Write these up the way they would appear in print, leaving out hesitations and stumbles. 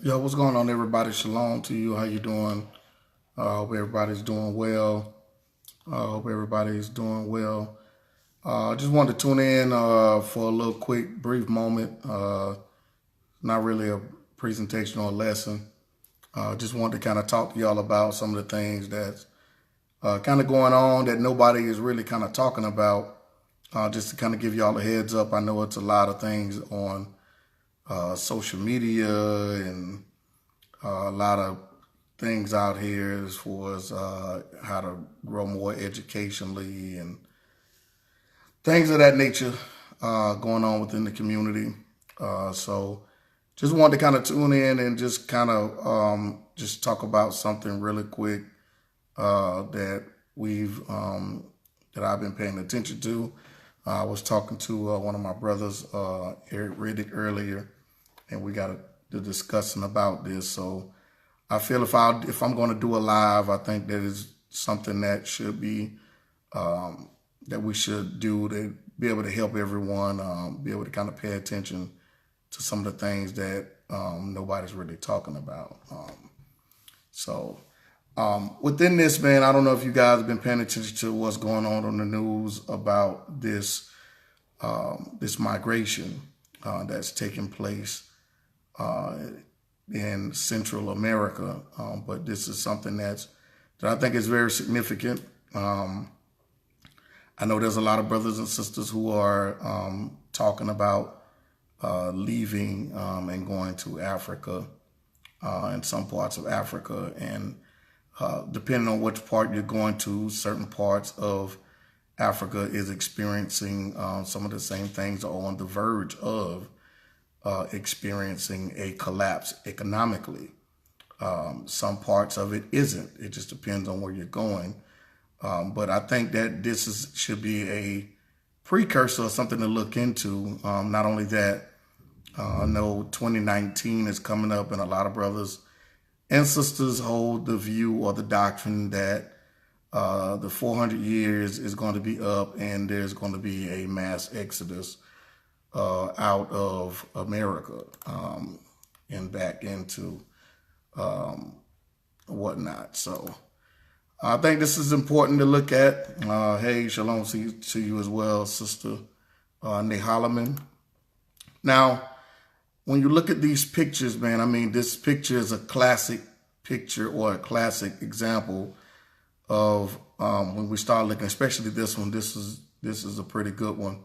Yo, what's going on, everybody? Shalom to you. How you doing? Hope everybody's doing well. Hope everybody's doing well. Just wanted to tune in for a little quick, brief moment. Not really a presentation or a lesson. Just wanted to kind of talk to y'all about some of the things that's kind of going on that nobody is really kind of talking about. Just to kind of give y'all a heads up. I know it's a lot of things on social media and a lot of things out here as far as how to grow more educationally and things of that nature going on within the community. So just wanted to kind of tune in and just kind of just talk about something really quick that that I've been paying attention to. I was talking to one of my brothers, Eric Riddick, earlier, and we got to discussing about this. So I feel if I'm going to do a live, I think that is something that should be that we should do to be able to help everyone be able to kind of pay attention to some of the things that nobody's really talking about. Within this, man, I don't know if you guys have been paying attention to what's going on the news about this this migration that's taking place in Central America. But this is something that I think is very significant. I know there's a lot of brothers and sisters who are talking about leaving and going to Africa and some parts of Africa. And depending on which part you're going to, certain parts of Africa is experiencing some of the same things, or on the verge of experiencing a collapse economically. Some parts of it isn't. It just depends on where you're going. But I think that this should be a precursor or something to look into. Not only that, I know 2019 is coming up, and a lot of brothers and sisters hold the view or the doctrine that the 400 years is going to be up and there's going to be a mass exodus out of America and back into whatnot. So I think this is important to look at. Hey, shalom to you as well, Sister Nehalaman. Now, when you look at these pictures, man, I mean, this picture is a classic picture or a classic example of when we start looking, especially this one. This is a pretty good one.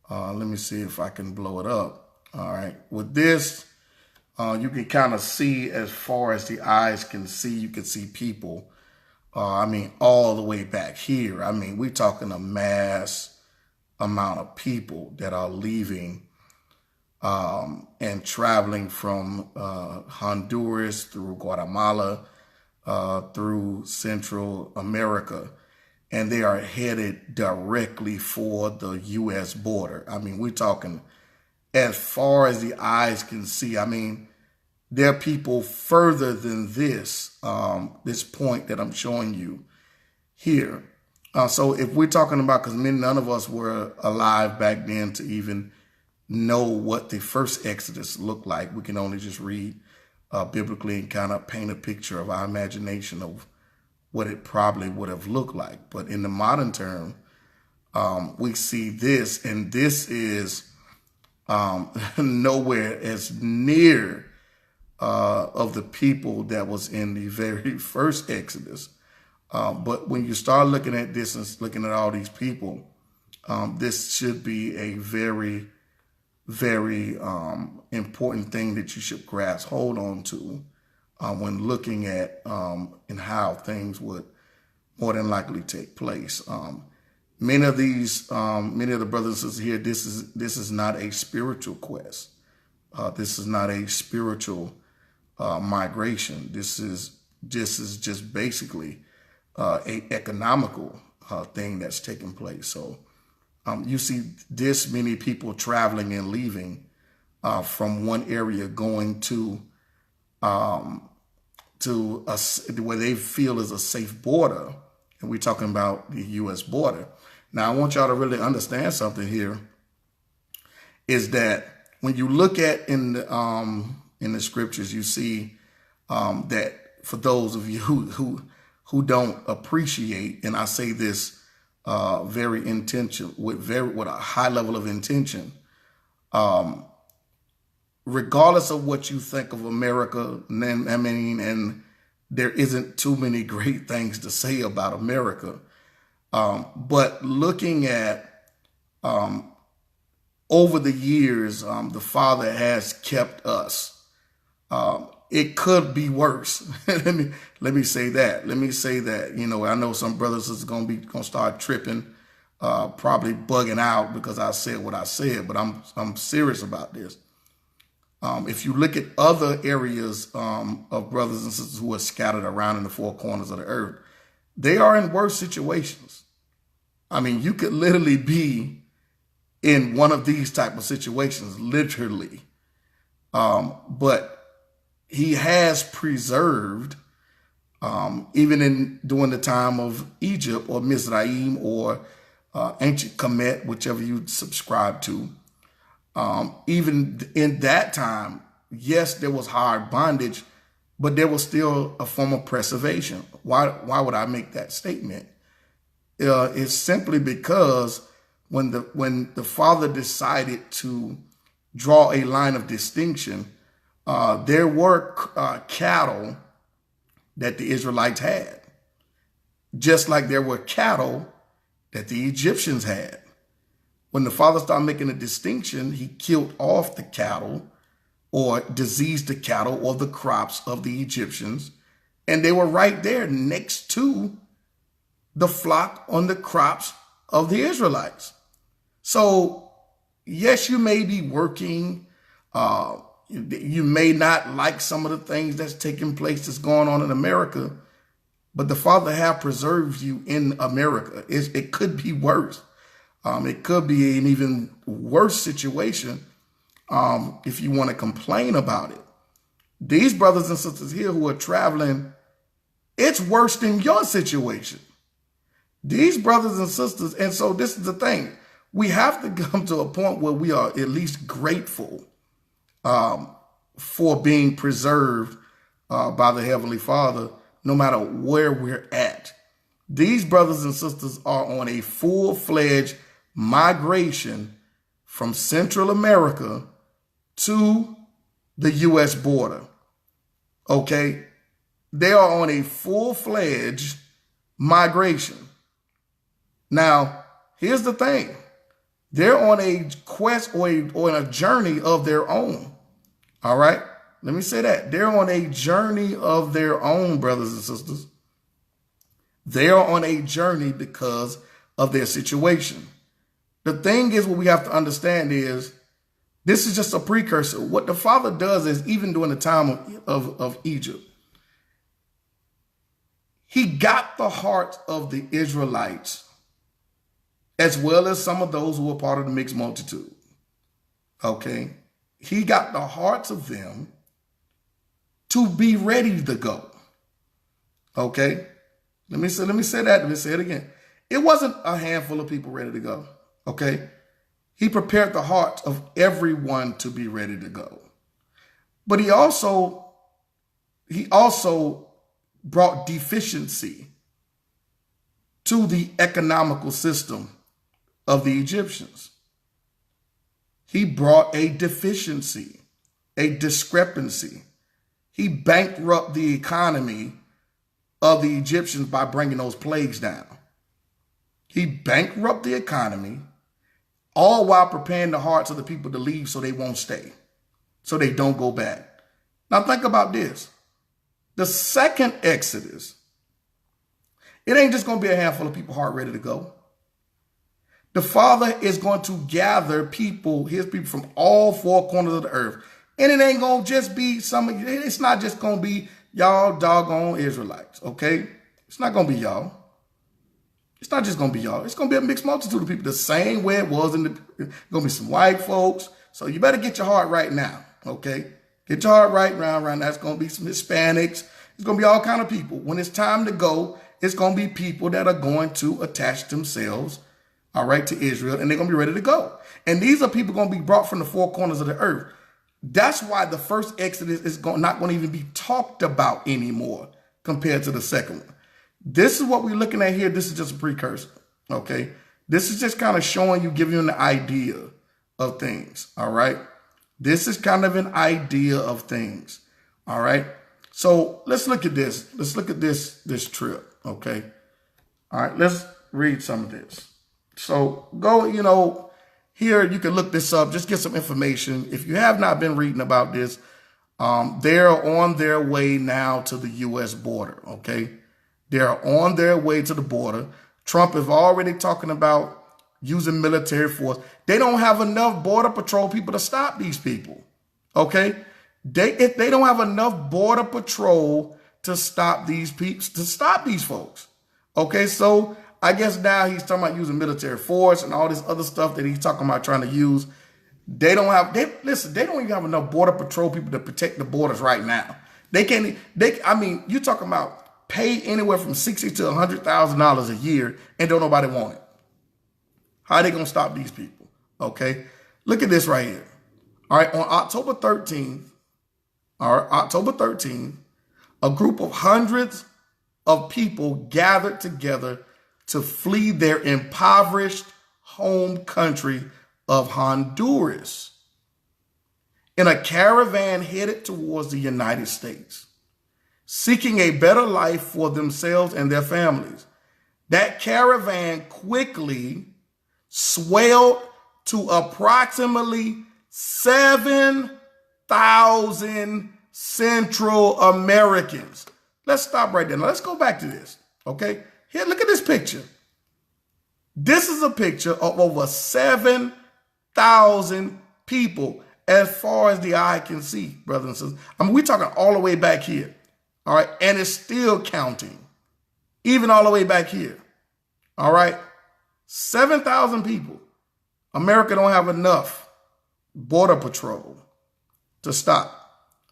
Let me see if I can blow it up. All right. With this, you can kind of see as far as the eyes can see. You can see people. I mean, all the way back here. I mean, we're talking a mass amount of people that are leaving and traveling from Honduras through Guatemala, through Central America, and they are headed directly for the U.S. border. I mean, we're talking as far as the eyes can see. I mean, there are people further than this, this point that I'm showing you here. So if we're talking about, because none of us were alive back then to even know what the first Exodus looked like. We can only just read biblically and kind of paint a picture of our imagination of what it probably would have looked like. But in the modern term, we see this, and this is nowhere as near of the people that was in the very first Exodus. But when you start looking at this and looking at all these people, this should be a very, very important thing that you should grasp hold on to when looking at and how things would more than likely take place. Many of the brothers and sisters here, this is not a spiritual quest. This is not a spiritual migration. This is just basically a economical thing that's taking place. So you see this many people traveling and leaving from one area going to where they feel is a safe border, and we're talking about the U.S. border. Now, I want y'all to really understand something here, is that when you look at in in the scriptures, you see that for those of you who don't appreciate, and I say this very intentional, with a high level of intention, regardless of what you think of America, and there isn't too many great things to say about America, but looking at over the years, the Father has kept us. It could be worse. let me say that. Let me say that. You know, I know some brothers is gonna start tripping, probably bugging out because I said what I said, but I'm serious about this. If you look at other areas of brothers and sisters who are scattered around in the four corners of the earth, they are in worse situations. I mean, you could literally be in one of these type of situations, literally. But he has preserved, even during the time of Egypt or Mizraim or ancient Kemet, whichever you subscribe to. Even in that time, yes, there was hard bondage, but there was still a form of preservation. Why would I make that statement? It's simply because when the Father decided to draw a line of distinction, there were cattle that the Israelites had, just like there were cattle that the Egyptians had. When the Father started making a distinction, he killed off the cattle or diseased the cattle or the crops of the Egyptians, and they were right there next to the flock on the crops of the Israelites. So, yes, you may be working. You may not like some of the things that's taking place, that's going on in America, but the Father have preserved you in America. It could be worse. It could be an even worse situation if you want to complain about it. These brothers and sisters here who are traveling, it's worse than your situation. These brothers and sisters, and so this is the thing. We have to come to a point where we are at least grateful for being preserved by the Heavenly Father, no matter where we're at. These brothers and sisters are on a full-fledged migration from Central America to the U.S. border. Okay? They are on a full-fledged migration. Now, here's the thing. They're on a quest or on a journey of their own. All right? Let me say that. They're on a journey of their own, brothers and sisters. They are on a journey because of their situation. The thing is, what we have to understand is, this is just a precursor. What the Father does is, even during the time of Egypt, he got the hearts of the Israelites, as well as some of those who were part of the mixed multitude. Okay? He got the hearts of them to be ready to go. Okay? Let me say that. Let me say it again. It wasn't a handful of people ready to go. Okay? He prepared the hearts of everyone to be ready to go. But he also brought deficiency to the economical system of the Egyptians. He brought a deficiency, a discrepancy. He bankrupted the economy of the Egyptians by bringing those plagues down. He bankrupted the economy, all while preparing the hearts of the people to leave so they won't stay, so they don't go back. Now think about this. The second Exodus, it ain't just going to be a handful of people heart ready to go. The Father is going to gather people, his people from all four corners of the earth. And it ain't going to just be it's not just going to be y'all doggone Israelites, okay? It's not going to be y'all. It's not just going to be y'all. It's going to be a mixed multitude of people, the same way it was going to be some white folks. So you better get your heart right now, okay? Get your heart right now. That's going to be some Hispanics. It's going to be all kind of people. When it's time to go, it's going to be people that are going to attach themselves, all right, to Israel, and they're going to be ready to go. And these are people going to be brought from the four corners of the earth. That's why the first Exodus is not going to even be talked about anymore compared to the second one. This is what we're looking at here. This is just a precursor, okay? This is just kind of showing you, giving you an idea of things, all right? This is kind of an idea of things, all right? So let's look at this. Let's look at this trip, okay? All right, let's read some of this. So go, here you can look this up, just get some information. If you have not been reading about this, they're on their way now to the U.S. border, okay? They're on their way to the border. Trump is already talking about using military force. They don't have enough border patrol people to stop these people, okay? If they don't have enough border patrol to stop these people, to stop these folks, okay? So I guess now he's talking about using military force and all this other stuff that he's talking about trying to use. They don't even have enough border patrol people to protect the borders right now. You're talking about pay anywhere from $60,000 to $100,000 a year and don't nobody want it. How are they going to stop these people? Okay. Look at this right here. All right. On October 13th, a group of hundreds of people gathered together to flee their impoverished home country of Honduras in a caravan headed towards the United States, seeking a better life for themselves and their families. That caravan quickly swelled to approximately 7,000 Central Americans. Let's stop right there. Now let's go back to this, okay? Here, look at this picture. This is a picture of over 7,000 people as far as the eye can see, brothers and sisters. We're talking all the way back here, all right? And it's still counting, even all the way back here, all right? 7,000 people. America don't have enough border patrol to stop,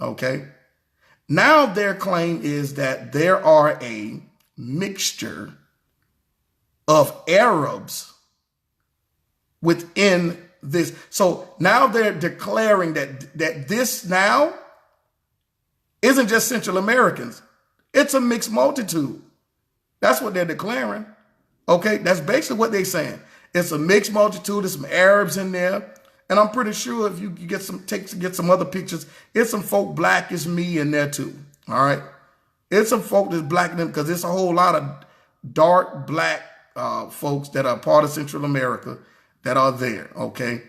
okay? Now their claim is that there are a mixture of Arabs within this. So now they're declaring that this now isn't just Central Americans. It's a mixed multitude. That's what they're declaring. Okay, that's basically what they're saying. It's a mixed multitude. There's some Arabs in there. And I'm pretty sure if you get some other pictures, it's some folk black as me in there too. All right. It's some folk that's black in them because it's a whole lot of dark black folks that are part of Central America that are there. Okay.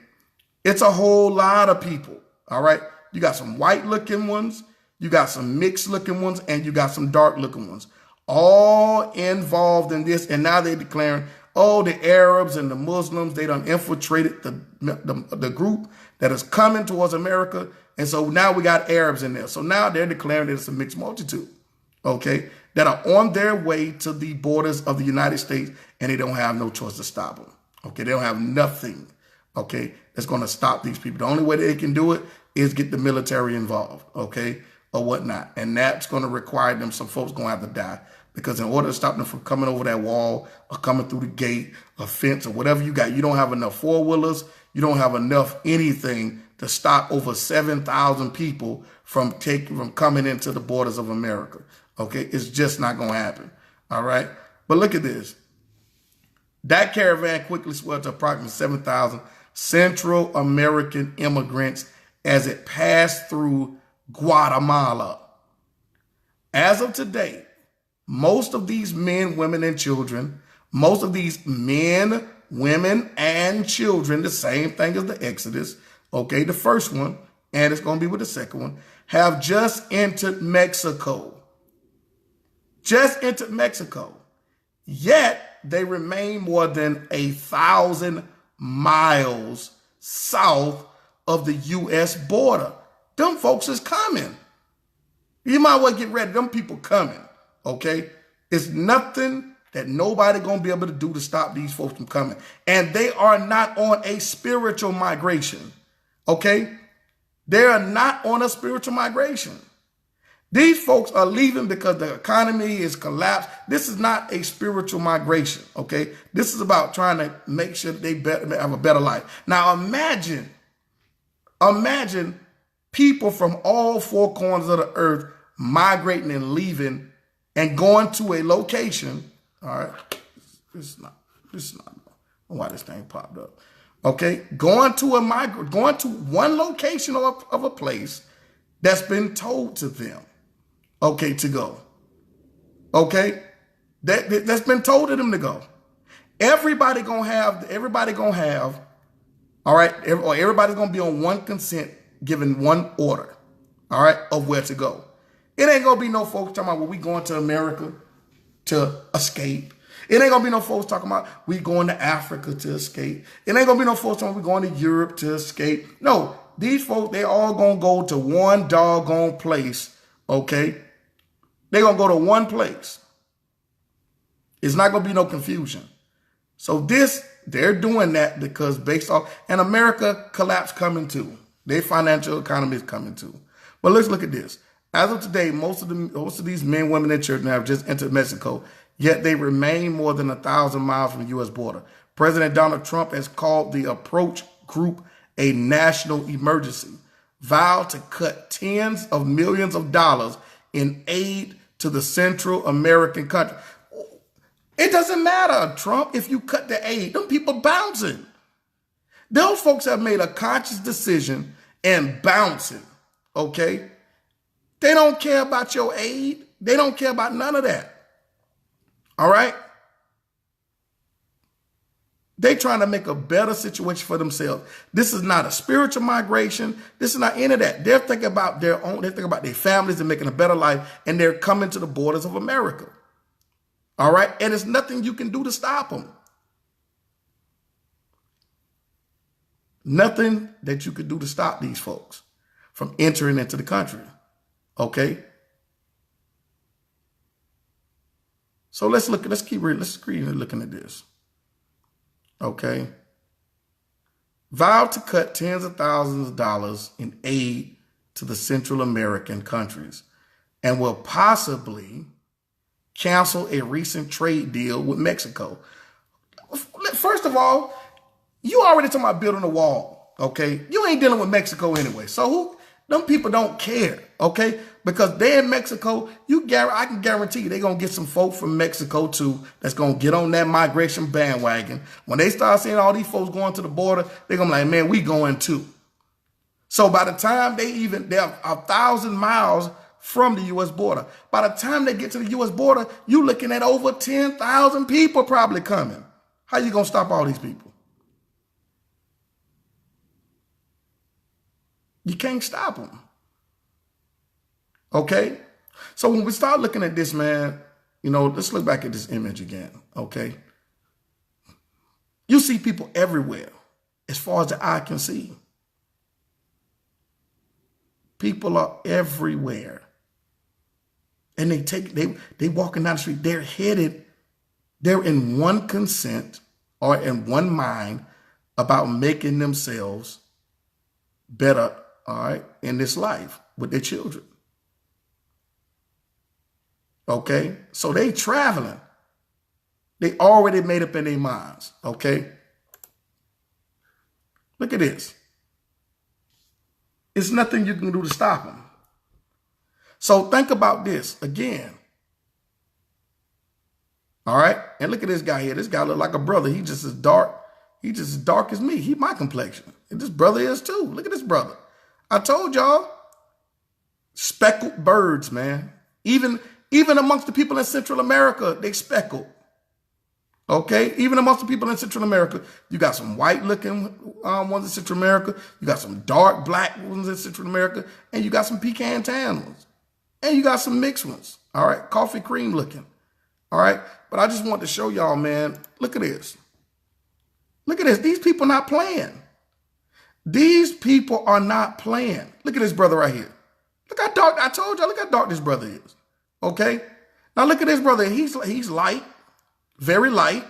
It's a whole lot of people. All right. You got some white looking ones. You got some mixed looking ones, and you got some dark looking ones, all involved in this. And now they're declaring, oh, the Arabs and the Muslims, they done infiltrated the group that is coming towards America. And so now we got Arabs in there. So now they're declaring that it's a mixed multitude, okay, that are on their way to the borders of the United States, and they don't have no choice to stop them. Okay, they don't have nothing, okay, that's going to stop these people. The only way they can do it is get the military involved, okay, or whatnot. And that's going to require them, some folks going to have to die. Because in order to stop them from coming over that wall or coming through the gate or fence or whatever you got, you don't have enough four-wheelers. You don't have enough anything to stop over 7,000 people from coming into the borders of America. Okay, it's just not going to happen. All right, but look at this. That caravan quickly swelled to approximately 7,000 Central American immigrants as it passed through Guatemala. As of today, most of these men, women, and children, most of these men, women, and children, the same thing as the Exodus, okay, the first one, and it's going to be with the second one, have just entered Mexico. Just entered Mexico. Yet they remain more than 1,000 miles south of the U.S. border. Them folks is coming. You might well get ready. Them people coming. Okay, it's nothing that nobody gonna be able to do to stop these folks from coming. And they are not on a spiritual migration. Okay, they are not on a spiritual migration. These folks are leaving because the economy is collapsed. This is not a spiritual migration. Okay, this is about trying to make sure that they have a better life. Now imagine people from all four corners of the earth migrating and leaving and going to a location. All right. This is not, I don't know why this thing popped up. Okay. Going to one location of a place that's been told to them. Okay. To go. Okay. That's been told to them to go. Everybody gonna have, all right, everybody's gonna be on one consent, given one order, all right, of where to go. It ain't gonna be no folks talking about, well, we going to America to escape. It ain't gonna be no folks talking about we going to Africa to escape. It ain't gonna be no folks talking about we going to Europe to escape. No, these folks, they all gonna go to one doggone place, okay? They gonna go to one place. It's not gonna be no confusion. So they're doing that because based off, and America collapse coming too. Their financial economy is coming too. But let's look at this. As of today, most of these men, women, and children have just entered Mexico, yet they remain more than 1,000 miles from the U.S. border. President Donald Trump has called the approach group a national emergency, vowed to cut tens of millions of dollars in aid to the Central American country. It doesn't matter, Trump, if you cut the aid. Them people bouncing. Those folks have made a conscious decision and bouncing, okay? They don't care about your aid. They don't care about none of that, all right? They trying to make a better situation for themselves. This is not a spiritual migration. This is not any of that. They're thinking about their own. They're thinking about their families and making a better life, and they're coming to the borders of America. All right. And there's nothing you can do to stop them. Nothing that you could do to stop these folks from entering into the country. Okay. So let's keep looking at this. Okay. Vowed to cut tens of thousands of dollars in aid to the Central American countries and will possibly cancel a recent trade deal with Mexico. First of all, you already talking about building a wall, okay? You ain't dealing with Mexico anyway. So them people don't care, okay? Because they're in Mexico, I can guarantee you they're going to get some folk from Mexico too that's going to get on that migration bandwagon. When they start seeing all these folks going to the border, they're going to be like, man, we going too. So by the time they're 1,000 miles from the U.S. border. By the time they get to the U.S. border, you're looking at over 10,000 people probably coming. How you going to stop all these people? You can't stop them. Okay? So when we start looking at this, man, let's look back at this image again, okay? You see people everywhere as far as the eye can see. People are everywhere. And they walking down the street, they're in one consent or in one mind about making themselves better, all right, in this life with their children. Okay? So they traveling. They already made up in their minds, okay? Look at this. It's nothing you can do to stop them. So think about this again. All right. And look at this guy here. This guy look like a brother. He just as dark. He just as dark as me. He my complexion. And this brother is too. Look at this brother. I told y'all. Speckled birds, man. Even amongst the people in Central America, they speckled. Okay. Even amongst the people in Central America, you got some white looking ones in Central America. You got some dark black ones in Central America. And you got some pecan tan ones. And you got some mixed ones, all right? Coffee cream looking, all right? But I just want to show y'all, man, look at this. Look at this. These people not playing. These people are not playing. Look at this brother right here. Look how dark, I told y'all, look how dark this brother is, okay? Now look at this brother. He's light, very light,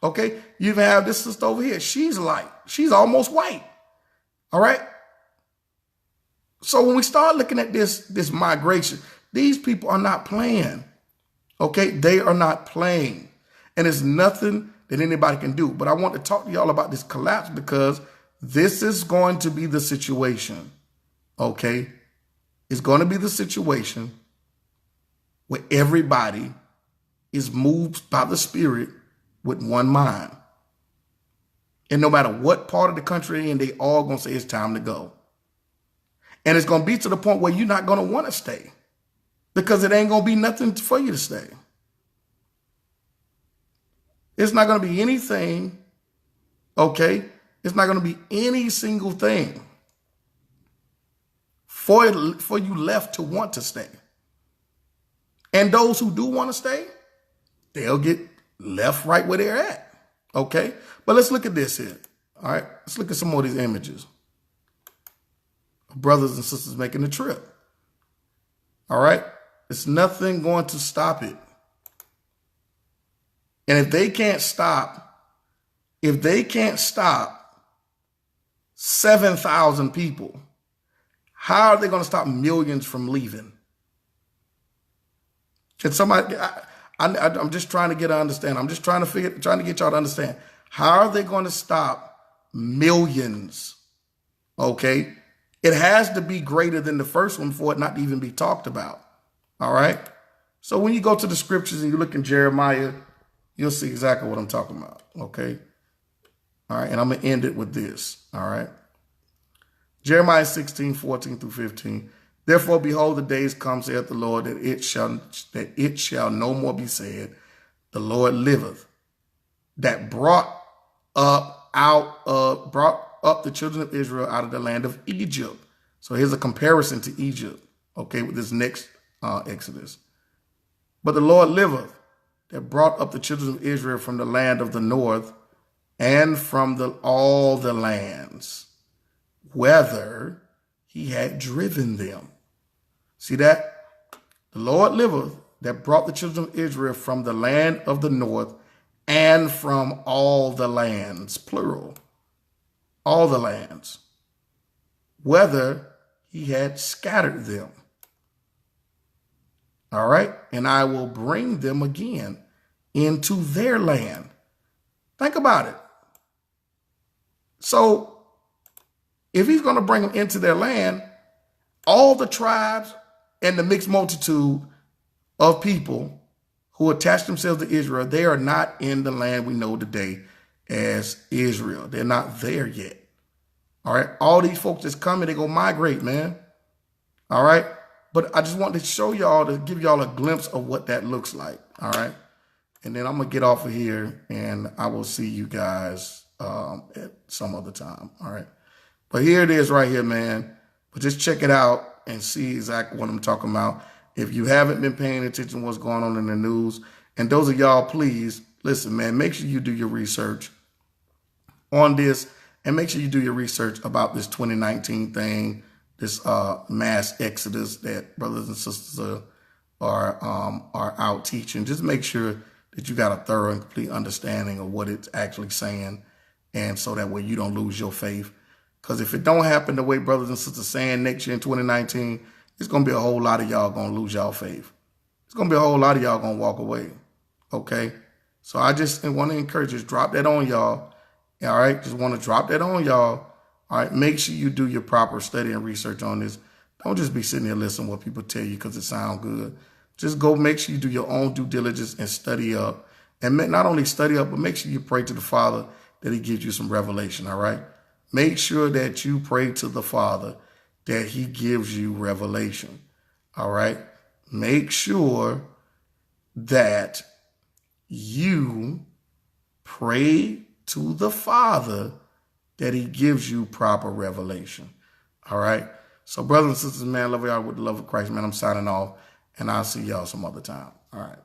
okay? You even have this sister over here. She's light. She's almost white, all right? So when we start looking at this migration, these people are not playing, okay? They are not playing. And there's nothing that anybody can do. But I want to talk to y'all about this collapse because this is going to be the situation, okay, is going to be the situation where everybody is moved by the Spirit with one mind. And no matter what part of the country they're in, they all going to say it's time to go. And it's going to be to the point where you're not going to want to stay because it ain't going to be nothing for you to stay. It's not going to be anything, okay? It's not going to be any single thing for you left to want to stay. And those who do want to stay, they'll get left right where they're at, okay? But let's look at this here, all right? Let's look at some more of these images of brothers and sisters making the trip, all right? There's nothing going to stop it. And if they can't stop 7,000 people, how are they going to stop millions from leaving? Can somebody, I'm just trying to get to understand. I'm just trying to get y'all to understand. How are they going to stop millions? Okay. It has to be greater than the first one for it not to even be talked about. All right. So when you go to the scriptures and you look in Jeremiah, you'll see exactly what I'm talking about, okay? All right, and I'm going to end it with this, all right? Jeremiah 16:14-15. Therefore, behold, the days come, saith the Lord, that it shall no more be said, the Lord liveth, that brought up the children of Israel out of the land of Egypt. So here's a comparison to Egypt, okay, with this next Exodus. But the Lord liveth, that brought up the children of Israel from the land of the north and from all the lands, whither he had driven them. See that? The Lord liveth, that brought the children of Israel from the land of the north and from all the lands, plural, all the lands, whither he had scattered them. All right. And I will bring them again into their land. Think about it. So if he's going to bring them into their land, all the tribes and the mixed multitude of people who attach themselves to Israel, they are not in the land we know today as Israel. They're not there yet. All right. All these folks that's coming, they go migrate, man. All right. But I just wanted to show y'all, to give y'all a glimpse of what that looks like. All right. And then I'm going to get off of here and I will see you guys at some other time. All right. But here it is right here, man. But just check it out and see exactly what I'm talking about. If you haven't been paying attention to what's going on in the news, and those of y'all, please listen, man, make sure you do your research on this and make sure you do your research about this 2019 thing. This mass exodus that brothers and sisters are out teaching. Just make sure that you got a thorough and complete understanding of what it's actually saying, and so that way you don't lose your faith. Because if it don't happen the way brothers and sisters saying next year in 2019, it's going to be a whole lot of y'all going to lose y'all faith. It's going to be a whole lot of y'all going to walk away. Okay? So I just want to encourage you, just drop that on y'all. All right? Just want to drop that on y'all. All right, make sure you do your proper study and research on this. Don't just be sitting here listening to what people tell you because it sounds good. Just go make sure you do your own due diligence and study up. And not only study up, but make sure you pray to the Father that he gives you some revelation, all right? Make sure that you pray to the Father that he gives you revelation, all right? Make sure that you pray to the Father that he gives you proper revelation. All right. So brothers and sisters, man, love y'all with the love of Christ, man. I'm signing off and I'll see y'all some other time. All right.